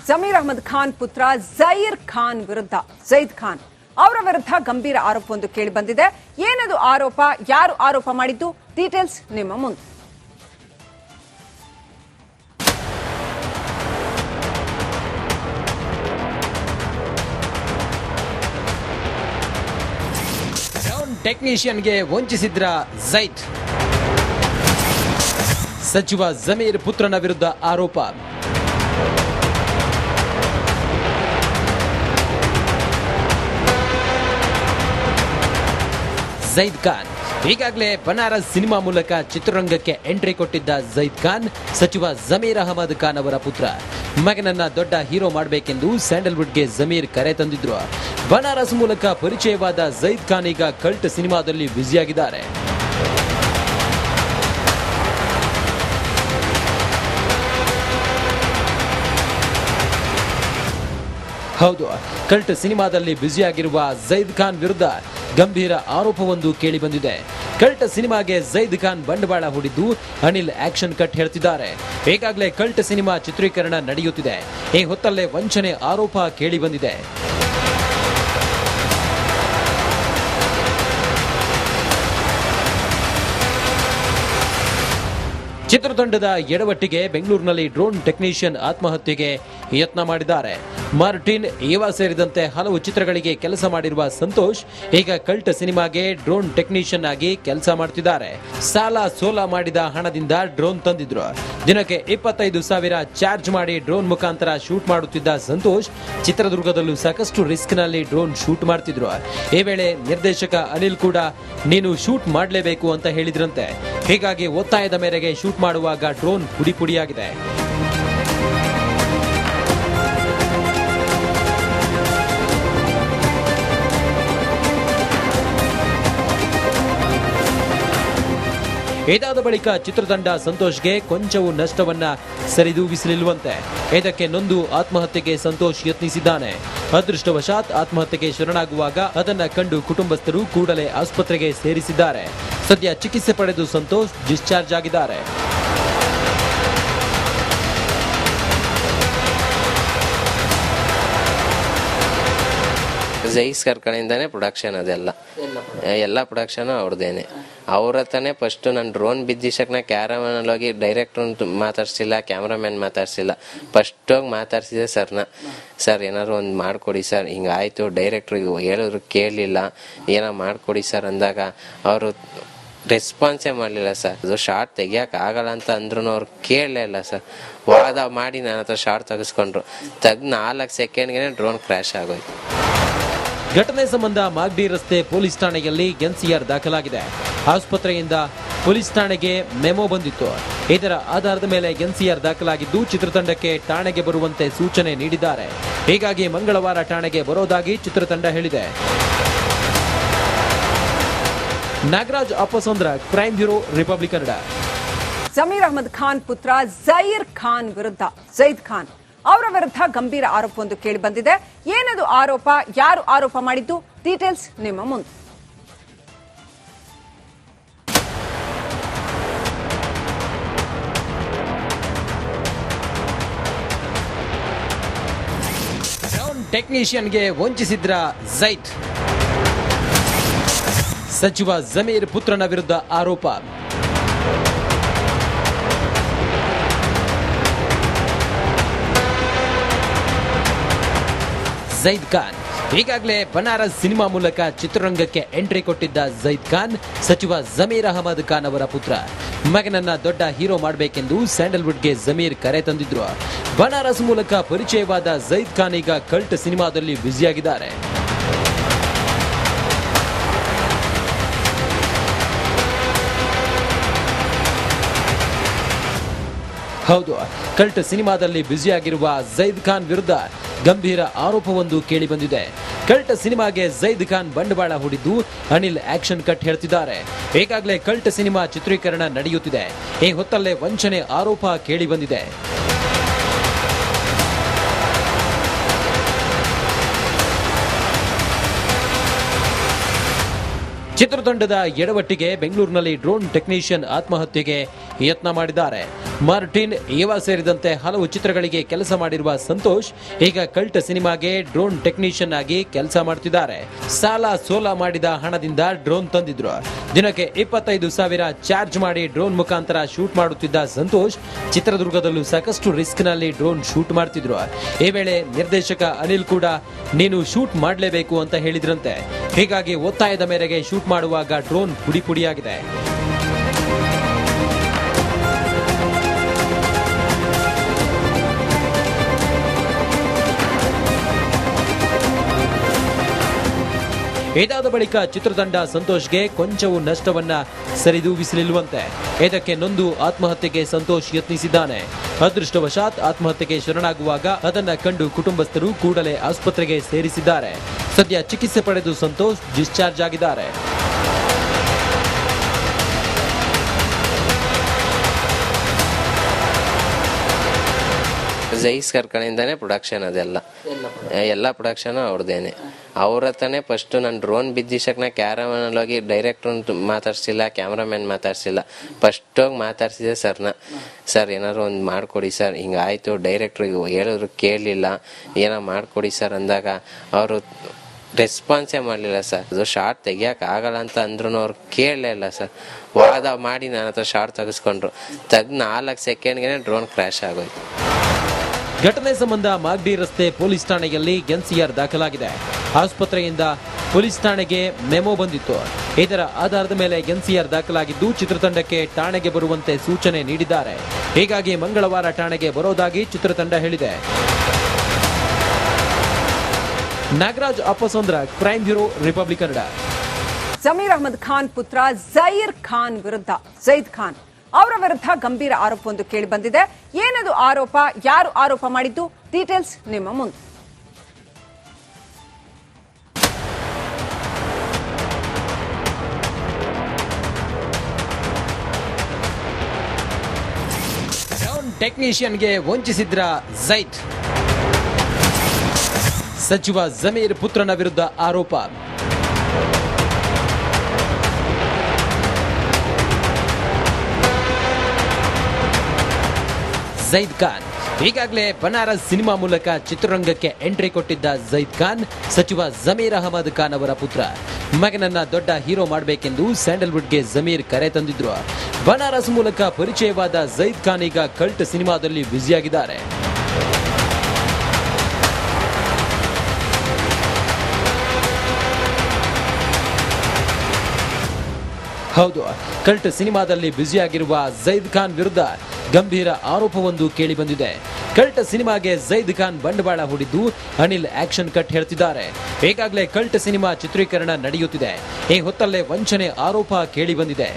ಜಮೀರ್ ಅಹಮದ್ ಖಾನ್ ಪುತ್ರ ಜೈರ್ ಖಾನ್ ವಿರುದ್ಧ ಜೈದ್ ಖಾನ್ ಅವರ ವಿರುದ್ಧ ಗಂಭೀರ ಆರೋಪವೊಂದು ಕೇಳಿ ಬಂದಿದೆ. ಏನದು ಆರೋಪ, ಯಾರು ಆರೋಪ ಮಾಡಿದ್ದು, ಡೀಟೇಲ್ಸ್ ನಿಮ್ಮ ಮುಂದೆ. ಟೆಕ್ನಿಷಿಯನ್ಗೆ ವಂಚಿಸಿದ್ರ ಜೈದ್. ಸಚಿವ ಜಮೀರ್ ಪುತ್ರನ ವಿರುದ್ಧ ಆರೋಪ. ಜೈದ್ ಖಾನ್ ಈಗಾಗಲೇ ಬನಾರಸ್ ಸಿನಿಮಾ ಮೂಲಕ ಚಿತ್ರರಂಗಕ್ಕೆ ಎಂಟ್ರಿ ಕೊಟ್ಟಿದ್ದ ಜೈದ್ ಖಾನ್ ಸಚಿವ ಜಮೀರ್ ಅಹಮದ್ ಖಾನ್ ಅವರ ಪುತ್ರ. ಮಗನನ್ನ ದೊಡ್ಡ ಹೀರೋ ಮಾಡಬೇಕೆಂದು ಸ್ಯಾಂಡಲ್ವುಡ್ಗೆ ಜಮೀರ್ ಕರೆ ತಂದಿದ್ರು. ಬನಾರಸ್ ಮೂಲಕ ಪರಿಚಯವಾದ ಜೈದ್ ಖಾನ್ ಈಗ ಕಲ್ಟ್ ಸಿನಿಮಾದಲ್ಲಿ ಬ್ಯುಸಿಯಾಗಿದ್ದಾರೆ. ಹೌದು, ಕಲ್ಟ್ ಸಿನಿಮಾದಲ್ಲಿ ಬ್ಯುಸಿಯಾಗಿರುವ ಜೈದ್ ಖಾನ್ ವಿರುದ್ಧ ಗಂಭೀರ ಆರೋಪವೊಂದು ಕೇಳಿ ಬಂದಿದೆ. ಕಲ್ಟ್ ಸಿನಿಮಾಗೆ ಜೈದ್ ಖಾನ್ ಬಂಡವಾಳ ಹೂಡಿದ್ದು ಅನಿಲ್ ಆಕ್ಷನ್ ಕಟ್ ಹೇಳ್ತಿದ್ದಾರೆ. ಈಗಾಗಲೇ ಕಲ್ಟ್ ಸಿನಿಮಾ ಚಿತ್ರೀಕರಣ ನಡೆಯುತ್ತಿದೆ. ಈ ಹೊತ್ತಲ್ಲೇ ವಂಚನೆ ಆರೋಪ ಕೇಳಿ ಬಂದಿದೆ. ಚಿತ್ರತಂಡದ ಎಡವಟ್ಟಿಗೆ ಬೆಂಗಳೂರಿನಲ್ಲಿ ಡ್ರೋನ್ ಟೆಕ್ನಿಷಿಯನ್ ಆತ್ಮಹತ್ಯೆಗೆ ಯತ್ನ ಮಾಡಿದ್ದಾರೆ. ಮಾರ್ಟಿನ್, ಏವಾ ಸೇರಿದಂತೆ ಹಲವು ಚಿತ್ರಗಳಿಗೆ ಕೆಲಸ ಮಾಡಿರುವ ಸಂತೋಷ್ ಈಗ ಕಲ್ಟ್ ಸಿನಿಮಾಗೆ ಡ್ರೋನ್ ಟೆಕ್ನಿಷಿಯನ್ ಆಗಿ ಕೆಲಸ ಮಾಡ್ತಿದ್ದಾರೆ. ಸಾಲ ಸೋಲ ಮಾಡಿದ ಹಣದಿಂದ ಡ್ರೋನ್ ತಂದಿದ್ರು. ದಿನಕ್ಕೆ 25,000 ಚಾರ್ಜ್ ಮಾಡಿ ಡ್ರೋನ್ ಮುಖಾಂತರ ಶೂಟ್ ಮಾಡುತ್ತಿದ್ದ ಸಂತೋಷ್ ಚಿತ್ರದುರ್ಗದಲ್ಲೂ ಸಾಕಷ್ಟು ರಿಸ್ಕ್ ನಲ್ಲಿ ಡ್ರೋನ್ ಶೂಟ್ ಮಾಡ್ತಿದ್ರು. ಈ ವೇಳೆ ನಿರ್ದೇಶಕ ಅನಿಲ್ ಕೂಡ ನೀನು ಶೂಟ್ ಮಾಡಲೇಬೇಕು ಅಂತ ಹೇಳಿದ್ರಂತೆ. ಹೀಗಾಗಿ ಒತ್ತಾಯದ ಮೇರೆಗೆ ಶೂಟ್ ಮಾಡುವಾಗ ಡ್ರೋನ್ ಪುಡಿ ಪುಡಿಯಾಗಿದೆ. ಇದಾದ ಬಳಿಕ ಚಿತ್ರತಂಡ ಸಂತೋಷ್ಗೆ ಕೊಂಚವೂ ನಷ್ಟವನ್ನ ಸರಿದೂಗಿಸಲಿಲ್ವಂತೆ. ಇದಕ್ಕೆ ನೊಂದು ಆತ್ಮಹತ್ಯೆಗೆ ಸಂತೋಷ್ ಯತ್ನಿಸಿದ್ದಾನೆ. ಅದೃಷ್ಟವಶಾತ್ ಆತ್ಮಹತ್ಯೆಗೆ ಶರಣಾಗುವಾಗ ಅದನ್ನ ಕಂಡು ಕುಟುಂಬಸ್ಥರು ಕೂಡಲೇ ಆಸ್ಪತ್ರೆಗೆ ಸೇರಿಸಿದ್ದಾರೆ. ಸದ್ಯ ಚಿಕಿತ್ಸೆ ಪಡೆದು ಸಂತೋಷ್ ಡಿಸ್ಚಾರ್ಜ್ ಆಗಿದ್ದಾರೆ. ಜೈಸ್ಕರ್ ಕಡೆಯಿಂದಾನೆ ಪ್ರೊಡಕ್ಷನ್, ಅದೆಲ್ಲ ಎಲ್ಲ ಪ್ರೊಡಕ್ಷನ್ ಅವ್ರದ್ದೇನೆ. ಅವ್ರ ಹತ್ರನೇ ಫಸ್ಟ್ ನಾನು ಡ್ರೋನ್ ಬಿದ್ದಿಸಕ್ಕೆ ಕ್ಯಾರಮನ್ ಹೋಗಿ ಡೈರೆಕ್ಟರ್ ಮಾತಾಡ್ಸಿಲ್ಲ, ಕ್ಯಾಮ್ರಾಮನ್ ಮಾತಾಡ್ಸಿಲ್ಲ. ಫಸ್ಟ್ ಹೋಗಿ ಮಾತಾಡ್ಸಿದೆ ಸರ್ನ. ಸರ್ ಏನಾದ್ರು ಒಂದು ಮಾಡ್ಕೊಡಿ ಸರ್, ಹಿಂಗಾಯ್ತು, ಡೈರೆಕ್ಟ್ರಿಗೆ ಹೇಳಿದ್ರು ಕೇಳಲಿಲ್ಲ, ಏನೋ ಮಾಡ್ಕೊಡಿ ಸರ್ ಅಂದಾಗ ಅವರು ರೆಸ್ಪಾನ್ಸೇ ಮಾಡಲಿಲ್ಲ ಸರ್. ಅದು ಶಾರ್ಟ್ ತೆಗಿಯಕ್ಕೆ ಆಗಲ್ಲ ಅಂತ ಅಂದ್ರೂ ಅವ್ರು ಕೇಳಲೇ ಇಲ್ಲ ಸರ್. ವಾದ ಮಾಡಿ ನನ್ನ ಹತ್ರ ಶಾರ್ಟ್ ತೆಗೆಸ್ಕೊಂಡ್ರು. 4 ಸೆಕೆಂಡ್ಗೆ ಡ್ರೋನ್ ಕ್ರ್ಯಾಶ್ ಆಗೋಯ್ತು. ಘಟನೆ ಸಂಬಂಧ ಮಾಗಡಿ ರಸ್ತೆ ಪೊಲೀಸ್ ಠಾಣೆಯಲ್ಲಿ ಎನ್ಸಿಆರ್ ದಾಖಲಾಗಿದೆ. ಆಸ್ಪತ್ರೆಯಿಂದ ಪೊಲೀಸ್ ಠಾಣೆಗೆ ಮೆಮೊ ಬಂದಿತ್ತು. ಇದರ ಆಧಾರದ ಮೇಲೆ ಎನ್ಸಿಆರ್ ದಾಖಲಾಗಿದ್ದು ಚಿತ್ರತಂಡಕ್ಕೆ ಠಾಣೆಗೆ ಬರುವಂತೆ ಸೂಚನೆ ನೀಡಿದ್ದಾರೆ. ಹೀಗಾಗಿ ಮಂಗಳವಾರ ಠಾಣೆಗೆ ಬರೋದಾಗಿ ಚಿತ್ರತಂಡ ಹೇಳಿದೆ. Nagaraj Appasandra, crime bureau, Republic Kannada. Zameer Ahmed Khan ಪುತ್ರ ಜೈರ್ ಖಾನ್ ವಿರುದ್ಧ ಜೈದ್ ಖಾನ್ ಅವರ ವಿರುದ್ಧ ಗಂಭೀರ ಆರೋಪವೊಂದು ಕೇಳಿ ಬಂದಿದೆ. ಏನದು ಆರೋಪ, ಯಾರು ಆರೋಪ ಮಾಡಿದ್ದು, ಡೀಟೇಲ್ಸ್ ನಿಮ್ಮ ಮುಂದೆ. ಟೆಕ್ನಿಷಿಯನ್ಗೆ ವಂಚಿಸಿದ್ರ ಜೈದ್. ಸಚಿವ ಜಮೀರ್ ಪುತ್ರನ ವಿರುದ್ಧ ಆರೋಪ. ಜೈದ್ ಖಾನ್ ಈಗಾಗಲೇ ಬನಾರಸ್ ಸಿನಿಮಾ ಮೂಲಕ ಚಿತ್ರರಂಗಕ್ಕೆ ಎಂಟ್ರಿ ಕೊಟ್ಟಿದ್ದ ಜೈದ್ ಖಾನ್ ಸಚಿವ ಜಮೀರ್ ಅಹಮದ್ ಖಾನ್ ಅವರ ಪುತ್ರ. ಮಗನನ್ನ ದೊಡ್ಡ ಹೀರೋ ಮಾಡಬೇಕೆಂದು ಸ್ಯಾಂಡಲ್ವುಡ್ಗೆ ಜಮೀರ್ ಕರೆ ತಂದಿದ್ರು. ಬನಾರಸ್ ಮೂಲಕ ಪರಿಚಯವಾದ ಜೈದ್ ಖಾನ್ ಈಗ ಕಲ್ಟ್ ಸಿನಿಮಾದಲ್ಲಿ ಬ್ಯುಸಿಯಾಗಿದ್ದಾರೆ. ಹೌದು, ಕಲ್ಟ್ ಸಿನಿಮಾದಲ್ಲಿ ಬ್ಯುಸಿಯಾಗಿರುವ ಜೈದ್ ಖಾನ್ ವಿರುದ್ಧ ಗಂಭೀರ ಆರೋಪವೊಂದು ಕೇಳಿ ಬಂದಿದೆ. ಕಲ್ಟ್ ಸಿನಿಮಾಗೆ ಜೈದ್ ಖಾನ್ ಬಂಡವಾಳ ಹೂಡಿದ್ದು ಅನಿಲ್ ಆಕ್ಷನ್ ಕಟ್ ಹೇಳ್ತಿದ್ದಾರೆ. ಈಗಾಗಲೇ ಕಲ್ಟ್ ಸಿನಿಮಾ ಚಿತ್ರೀಕರಣ ನಡೆಯುತ್ತಿದೆ. ಈ ಹೊತ್ತಲ್ಲೇ ವಂಚನೆ ಆರೋಪ ಕೇಳಿ ಬಂದಿದೆ. ಚಿತ್ರತಂಡದ ಎಡವಟ್ಟಿಗೆ ಬೆಂಗಳೂರಿನಲ್ಲಿ ಡ್ರೋನ್ ಟೆಕ್ನಿಷಿಯನ್ ಆತ್ಮಹತ್ಯೆಗೆ ಯತ್ನ ಮಾಡಿದ್ದಾರೆ. ಮಾರ್ಟಿನ್, ಏವಾ ಸೇರಿದಂತೆ ಹಲವು ಚಿತ್ರಗಳಿಗೆ ಕೆಲಸ ಮಾಡಿರುವ ಸಂತೋಷ್ ಈಗ ಕಲ್ಟ್ ಸಿನಿಮಾಗೆ ಡ್ರೋನ್ ಟೆಕ್ನಿಷಿಯನ್ ಆಗಿ ಕೆಲಸ ಮಾಡ್ತಿದ್ದಾರೆ. ಸಾಲ ಸೋಲ ಮಾಡಿದ ಹಣದಿಂದ ಡ್ರೋನ್ ತಂದಿದ್ರು. ದಿನಕ್ಕೆ 25,000 ಚಾರ್ಜ್ ಮಾಡಿ ಡ್ರೋನ್ ಮುಖಾಂತರ ಶೂಟ್ ಮಾಡುತ್ತಿದ್ದ ಸಂತೋಷ್ ಚಿತ್ರದುರ್ಗದಲ್ಲೂ ಸಾಕಷ್ಟು ರಿಸ್ಕ್ ನಲ್ಲಿ ಡ್ರೋನ್ ಶೂಟ್ ಮಾಡ್ತಿದ್ರು. ಈ ವೇಳೆ ನಿರ್ದೇಶಕ ಅನಿಲ್ ಕೂಡ ನೀನು ಶೂಟ್ ಮಾಡಲೇಬೇಕು ಅಂತ ಹೇಳಿದ್ರಂತೆ. ಹೀಗಾಗಿ ಒತ್ತಾಯದ ಮೇರೆಗೆ ಶೂಟ್ ಮಾಡುವಾಗ ಡ್ರೋನ್ ಪುಡಿ ಪುಡಿಯಾಗಿದೆ. ಇದಾದ ಬಳಿಕ ಚಿತ್ರತಂಡ ಸಂತೋಷ್ಗೆ ಕೊಂಚವೂ ನಷ್ಟವನ್ನ ಸರಿದೂಗಿಸಲಿಲ್ವಂತೆ. ಇದಕ್ಕೆ ನೊಂದು ಆತ್ಮಹತ್ಯೆಗೆ ಸಂತೋಷ್ ಯತ್ನಿಸಿದ್ದಾನೆ. ಅದೃಷ್ಟವಶಾತ್ ಆತ್ಮಹತ್ಯೆಗೆ ಶರಣಾಗುವಾಗ ಅದನ್ನ ಕಂಡು ಕುಟುಂಬಸ್ಥರು ಕೂಡಲೇ ಆಸ್ಪತ್ರೆಗೆ ಸೇರಿಸಿದ್ದಾರೆ. ಸದ್ಯ ಚಿಕಿತ್ಸೆ ಪಡೆದು ಸಂತೋಷ್ ಡಿಸ್ಚಾರ್ಜ್ ಆಗಿದ್ದಾರೆ. ಜೈಸ್ಕರ್ ಕಡೆಯಿಂದಾನೆ ಪ್ರೊಡಕ್ಷನ್ ಅದೆಲ್ಲ ಎಲ್ಲ ಪ್ರೊಡಕ್ಷನ್ ಅವ್ರದ್ದೇನೆ. ಅವ್ರ ಹತ್ರನೇ ಫಸ್ಟ್ ನಾನು ಡ್ರೋನ್ ಬಿದ್ದಿಸಕ್ಕೆ ಕ್ಯಾರಮನಲ್ಲಿ ಹೋಗಿ ಡೈರೆಕ್ಟ್ರ್ ಮಾತಾಡ್ಸಿಲ್ಲ, ಕ್ಯಾಮ್ರಾಮ್ಯಾನ್ ಮಾತಾಡ್ಸಿಲ್ಲ. ಫಸ್ಟ್ ಹೋಗಿ ಮಾತಾಡ್ಸಿದೆ ಸರ್ನ. ಸರ್ ಏನಾದ್ರು ಒಂದು ಮಾಡಿಕೊಡಿ ಸರ್, ಹಿಂಗಾಯ್ತು, ಡೈರೆಕ್ಟ್ರಿಗೆ ಹೇಳಿದ್ರು ಕೇಳಲಿಲ್ಲ, ಏನೋ ಮಾಡಿಕೊಡಿ ಸರ್ ಅಂದಾಗ ಅವರು ರೆಸ್ಪಾನ್ಸೇ ಮಾಡಲಿಲ್ಲ ಸರ್. ಅದು ಶಾರ್ಟ್ ತೆಗಿಯಕ್ಕೆ ಆಗಲ್ಲ ಅಂತ ಅಂದ್ರೂ ಅವ್ರು ಕೇಳಲೇ ಇಲ್ಲ ಸರ್. ವಾದ ಮಾಡಿ ನನ್ನ ಹತ್ರ ಶಾರ್ಟ್ ತೆಗೆಸ್ಕೊಂಡ್ರು. ತೆಗ್ದು 4 ಸೆಕೆಂಡ್ಗೆ ಡ್ರೋನ್ ಕ್ರ್ಯಾಶ್ ಆಗೋಯ್ತು. ಘಟನೆ ಸಂಬಂಧ ಮಾಗಡಿ ರಸ್ತೆ ಪೊಲೀಸ್ ಠಾಣೆಯಲ್ಲಿ ಎನ್ಸಿಆರ್ ದಾಖಲಾಗಿದೆ. ಆಸ್ಪತ್ರೆಯಿಂದ ಪೊಲೀಸ್ ಠಾಣೆಗೆ ಮೆಮೊ ಬಂದಿತ್ತು. ಇದರ ಆಧಾರದ ಮೇಲೆ ಎನ್ಸಿಆರ್ ದಾಖಲಾಗಿದ್ದು ಚಿತ್ರತಂಡಕ್ಕೆ ಠಾಣೆಗೆ ಬರುವಂತೆ ಸೂಚನೆ ನೀಡಿದ್ದಾರೆ. ಹೀಗಾಗಿ ಮಂಗಳವಾರ ಠಾಣೆಗೆ ಬರೋದಾಗಿ ಚಿತ್ರತಂಡ ಹೇಳಿದೆ. Nagaraj Appasandra, crime bureau, Republic Kannada. Zameer Ahmed Khan ಪುತ್ರ ಜೈರ್ ಖಾನ್ ವಿರುದ್ಧ ಜೈದ್ ಖಾನ್ ಅವರ ವಿರುದ್ಧ ಗಂಭೀರ ಆರೋಪವೊಂದು ಕೇಳಿ ಬಂದಿದೆ. ಏನದು ಆರೋಪ, ಯಾರು ಆರೋಪ ಮಾಡಿದ್ದು, ಡೀಟೇಲ್ಸ್ ನಿಮ್ಮ ಮುಂದೆ. ಡ್ರೋನ್ ಟೆಕ್ನಿಷಿಯನ್ಗೆ ವಂಚಿಸಿದ್ರ ಜೈದ್. ಸಚಿವ ಜಮೀರ್ ಪುತ್ರನ ವಿರುದ್ಧ ಆರೋಪ. ಜೈದ್ ಖಾನ್ ಈಗಾಗಲೇ ಬನಾರಸ್ ಸಿನಿಮಾ ಮೂಲಕ ಚಿತ್ರರಂಗಕ್ಕೆ ಎಂಟ್ರಿ ಕೊಟ್ಟಿದ್ದ ಜೈದ್ ಖಾನ್ ಸಚಿವ ಜಮೀರ್ ಅಹಮದ್ ಖಾನ್ ಅವರ ಪುತ್ರ. ಮಗನನ್ನ ದೊಡ್ಡ ಹೀರೋ ಮಾಡಬೇಕೆಂದು ಸ್ಯಾಂಡಲ್ವುಡ್ಗೆ ಜಮೀರ್ ಕರೆ ತಂದಿದ್ರು. ಬನಾರಸ್ ಮೂಲಕ ಪರಿಚಯವಾದ ಜೈದ್ ಖಾನ್ ಈಗ ಕಲ್ಟ್ ಸಿನಿಮಾದಲ್ಲಿ ಬ್ಯುಸಿಯಾಗಿದ್ದಾರೆ. ಹೌದು, ಕಲ್ಟ್ ಸಿನಿಮಾದಲ್ಲಿ ಬ್ಯುಸಿಯಾಗಿರುವ ಜೈದ್ ಖಾನ್ ವಿರುದ್ಧ ಗಂಭೀರ ಆರೋಪವೊಂದು ಕೇಳಿ ಬಂದಿದೆ. ಕಲ್ಟ್ ಸಿನಿಮಾಗೆ ಜೈದ್ ಖಾನ್ ಬಂಡವಾಳ ಹೂಡಿದ್ದು ಅನಿಲ್ ಆಕ್ಷನ್ ಕಟ್ ಹೇಳ್ತಿದ್ದಾರೆ. ಈಗಾಗಲೇ ಕಲ್ಟ್ ಸಿನಿಮಾ ಚಿತ್ರೀಕರಣ ನಡೆಯುತ್ತಿದೆ. ಈ ಹೊತ್ತಲ್ಲೇ ವಂಚನೆ ಆರೋಪ ಕೇಳಿ ಬಂದಿದೆ.